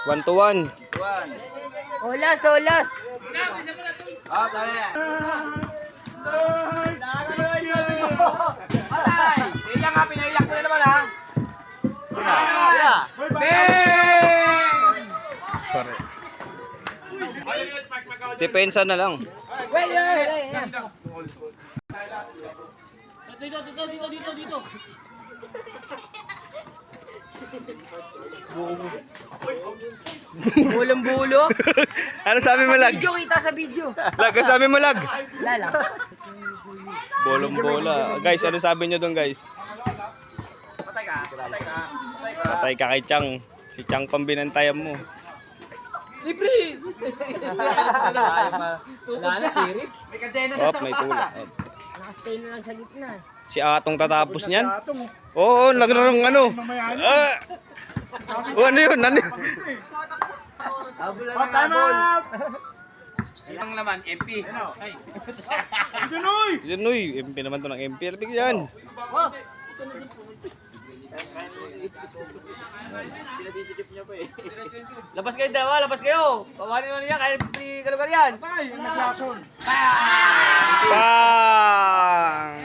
1-1. Olas, olas. Oh, dali. Patay! Ilang nga, pinaiyak mo na naman ha. Depensa na lang. Dito. Bulong-bulo. Ano sabi mo, Lag? Video kita sa video. Lag, ano sabi mo, Lag? Lala. Bolong-bola. Guys, ano sabi nyo doon, guys? Patay ka. Patay ka kay Chang. Si Chang pang binantayan mo. Libre! Wala na, tirik. May kadena na Op, sa may baba. tulak. Nakastay na lang sa gitna. Si Atong tatapos niyan? Oo, lagro ng ano. Oh, ano yun? Ano yun? Habol na ng habol. Ilang laman, MP. Yan, uy. MP naman to ng MP. Alapig yan. Labas kayo dawa, labas kayo. Pawanin mo niya kahit di kalugar yan. Bang!